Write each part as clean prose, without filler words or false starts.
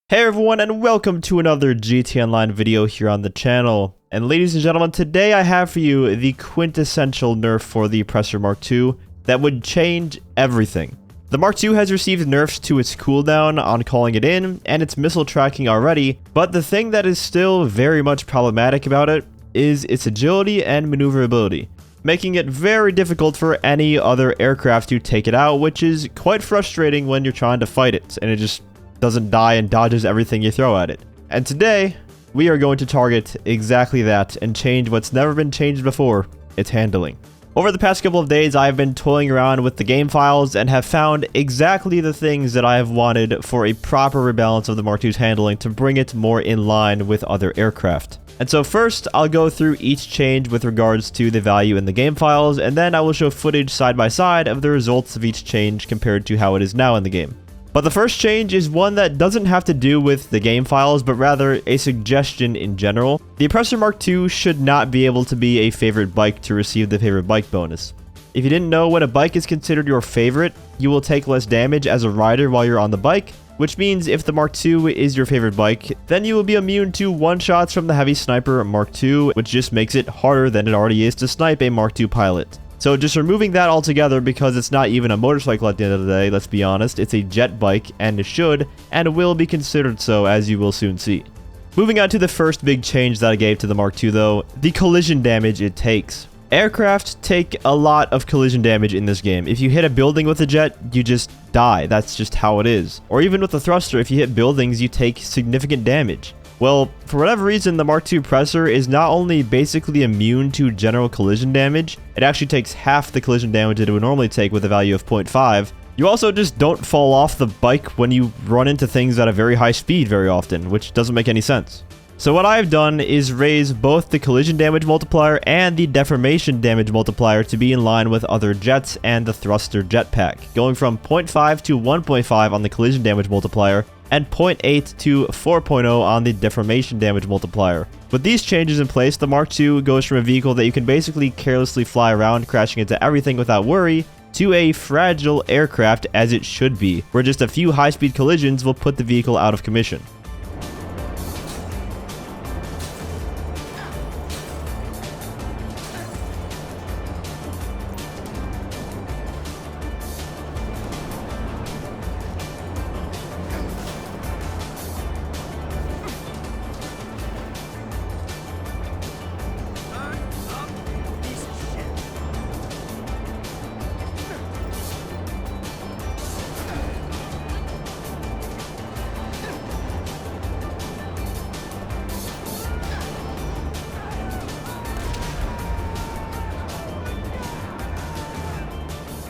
Hey everyone, and welcome to another gtaonline video here on the channel. And ladies and gentlemen, today I have for you the quintessential nerf for the Oppressor Mk that would change everything. The Mark II has received nerfs to its cooldown on calling it in, and its missile tracking already, but the thing that is still very much problematic about it is its agility and maneuverability, making it very difficult for any other aircraft to take it out, which is quite frustrating when you're trying to fight it, and it just doesn't die and dodges everything you throw at it. And today, we are going to target exactly that and change what's never been changed before, its handling. Over the past couple of days, I have been toying around with the game files and have found exactly the things that I have wanted for a proper rebalance of the Mark II's handling to bring it more in line with other aircraft. And so first, I'll go through each change with regards to the value in the game files, and then I will show footage side by side of the results of each change compared to how it is now in the game. But the first change is one that doesn't have to do with the game files, but rather a suggestion in general. The Oppressor Mk II should not be able to be a favorite bike to receive the favorite bike bonus. If you didn't know, when a bike is considered your favorite, you will take less damage as a rider while you're on the bike, which means if the Mark II is your favorite bike, then you will be immune to one-shots from the heavy sniper Mark II, which just makes it harder than it already is to snipe a Mark II pilot. So just removing that altogether, because it's not even a motorcycle at the end of the day, let's be honest, it's a jet bike, and it should and will be considered so, as you will soon see. Moving on to the first big change that I gave to the Mark II though, the collision damage it takes. Aircraft take a lot of collision damage in this game. If you hit a building with a jet, you just die. That's just how it is. Or even with the thruster, if you hit buildings, you take significant damage. Well, for whatever reason, the Mark II Oppressor is not only basically immune to general collision damage, it actually takes half the collision damage that it would normally take with a value of 0.5. You also just don't fall off the bike when you run into things at a very high speed very often, which doesn't make any sense. So what I've done is raise both the collision damage multiplier and the deformation damage multiplier to be in line with other jets and the thruster jetpack, going from 0.5 to 1.5 on the collision damage multiplier, and 0.8 to 4.0 on the deformation damage multiplier. With these changes in place, the Mark II goes from a vehicle that you can basically carelessly fly around, crashing into everything without worry, to a fragile aircraft as it should be, where just a few high-speed collisions will put the vehicle out of commission.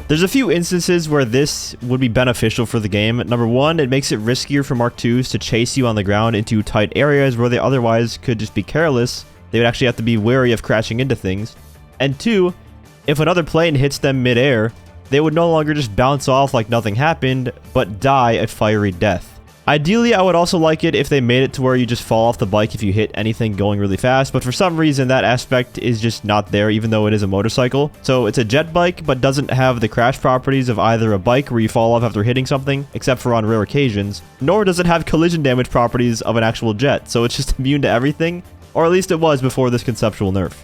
There's a few instances where this would be beneficial for the game. Number one, it makes it riskier for Mark IIs to chase you on the ground into tight areas where they otherwise could just be careless. They would actually have to be wary of crashing into things. And two, if another plane hits them mid-air, they would no longer just bounce off like nothing happened, but die a fiery death. Ideally, I would also like it if they made it to where you just fall off the bike if you hit anything going really fast, but for some reason that aspect is just not there, even though it is a motorcycle. So it's a jet bike, but doesn't have the crash properties of either a bike where you fall off after hitting something, except for on rare occasions, nor does it have collision damage properties of an actual jet, so it's just immune to everything, or at least it was before this conceptual nerf.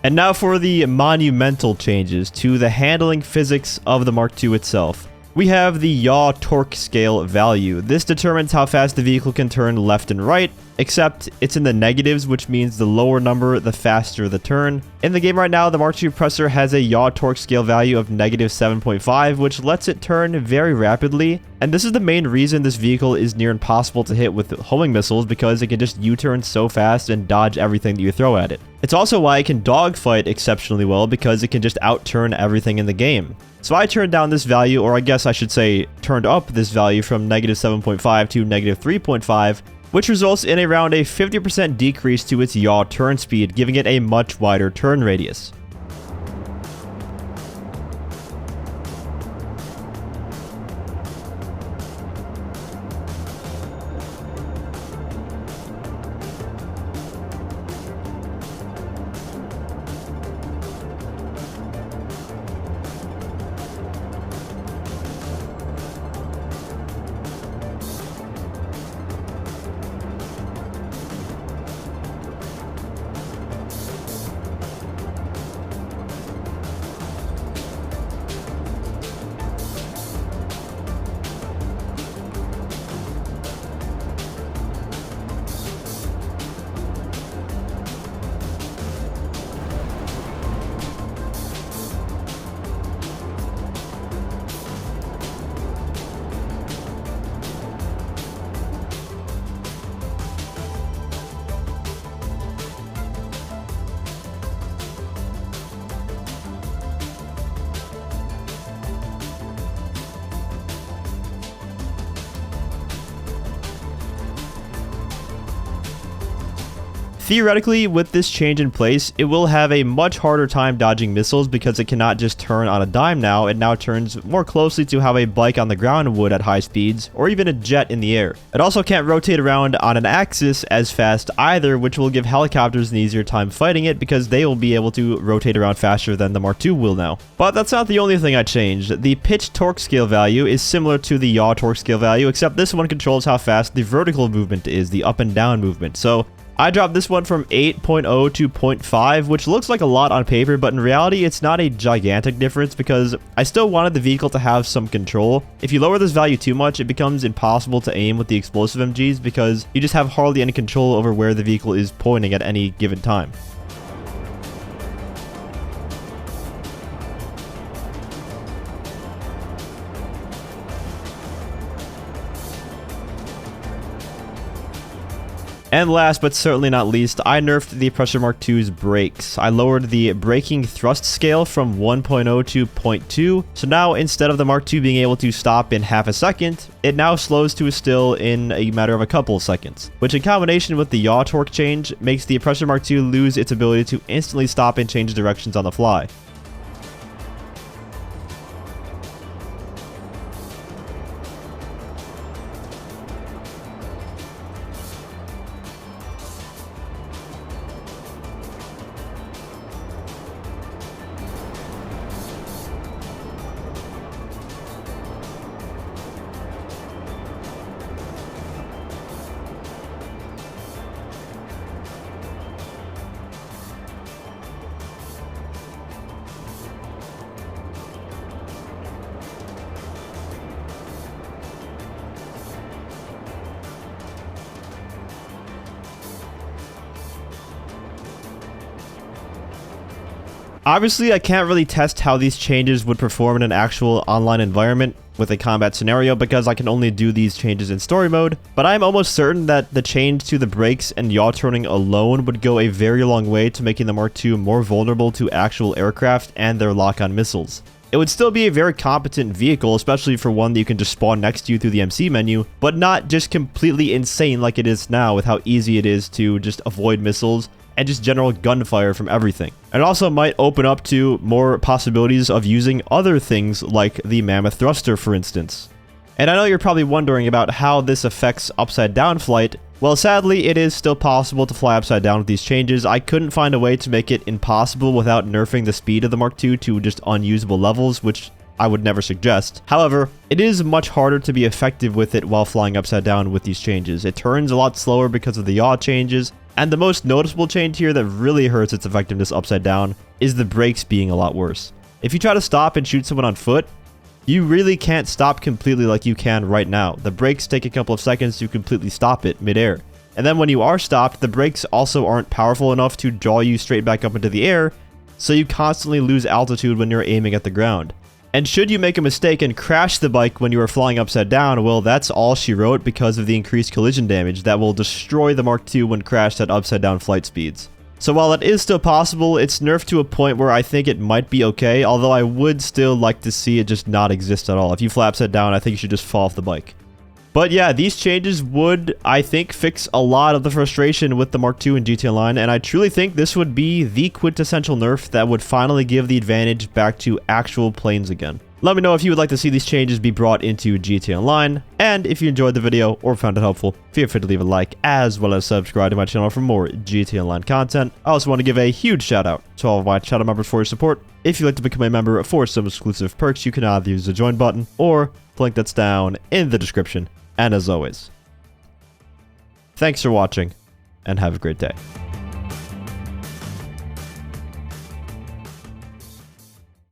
And now for the monumental changes to the handling physics of the Mark II itself. We have the yaw torque scale value. This determines how fast the vehicle can turn left and right, except it's in the negatives, which means the lower number, the faster the turn. In the game right now, the Mark II Oppressor has a yaw torque scale value of negative 7.5, which lets it turn very rapidly. And this is the main reason this vehicle is near impossible to hit with homing missiles, because it can just U-turn so fast and dodge everything that you throw at it. It's also why it can dogfight exceptionally well, because it can just out-turn everything in the game. So I turned down this value, or I guess I should say turned up this value from negative 7.5 to negative 3.5, which results in around a 50% decrease to its yaw turn speed, giving it a much wider turn radius. Theoretically, with this change in place, it will have a much harder time dodging missiles because it cannot just turn on a dime now. It now turns more closely to how a bike on the ground would at high speeds, or even a jet in the air. It also can't rotate around on an axis as fast either, which will give helicopters an easier time fighting it because they will be able to rotate around faster than the Mark II will now. But that's not the only thing I changed. The pitch torque scale value is similar to the yaw torque scale value, except this one controls how fast the vertical movement is, the up and down movement. So I dropped this one from 8.0 to 0.5, which looks like a lot on paper, but in reality, it's not a gigantic difference because I still wanted the vehicle to have some control. If you lower this value too much, it becomes impossible to aim with the explosive MGs because you just have hardly any control over where the vehicle is pointing at any given time. And last but certainly not least, I nerfed the Oppressor Mk II's brakes. I lowered the braking thrust scale from 1.0 to 0.2, so now instead of the Mark II being able to stop in half a second, it now slows to a still in a matter of a couple of seconds, which in combination with the yaw torque change makes the Oppressor Mk II lose its ability to instantly stop and change directions on the fly. Obviously, I can't really test how these changes would perform in an actual online environment with a combat scenario because I can only do these changes in story mode, but I'm almost certain that the change to the brakes and yaw turning alone would go a very long way to making the Mark II more vulnerable to actual aircraft and their lock-on missiles. It would still be a very competent vehicle, especially for one that you can just spawn next to you through the MC menu, but not just completely insane like it is now with how easy it is to just avoid missiles and just general gunfire from everything. It also might open up to more possibilities of using other things like the Mammoth Thruster, for instance. And I know you're probably wondering about how this affects upside down flight. Well, sadly, it is still possible to fly upside down with these changes. I couldn't find a way to make it impossible without nerfing the speed of the Mark II to just unusable levels, which I would never suggest. However, it is much harder to be effective with it while flying upside down with these changes. It turns a lot slower because of the yaw changes, and the most noticeable change here that really hurts its effectiveness upside down is the brakes being a lot worse. If you try to stop and shoot someone on foot, you really can't stop completely like you can right now. The brakes take a couple of seconds to completely stop it midair. And then when you are stopped, the brakes also aren't powerful enough to draw you straight back up into the air, so you constantly lose altitude when you're aiming at the ground. And should you make a mistake and crash the bike when you are flying upside down, well, that's all she wrote because of the increased collision damage that will destroy the Mark II when crashed at upside down flight speeds. So while it is still possible, it's nerfed to a point where I think it might be okay, although I would still like to see it just not exist at all. If you fly upside down, I think you should just fall off the bike. But yeah, these changes would, I think, fix a lot of the frustration with the Mark II and GTAonline, and I truly think this would be the quintessential nerf that would finally give the advantage back to actual planes again. Let me know if you would like to see these changes be brought into GTAonline, and if you enjoyed the video or found it helpful, feel free to leave a like as well as subscribe to my channel for more GTAonline content. I also want to give a huge shout out to all of my channel members for your support. If you'd like to become a member for some exclusive perks, you can either use the join button or the link that's down in the description. And as always, thanks for watching and have a great day.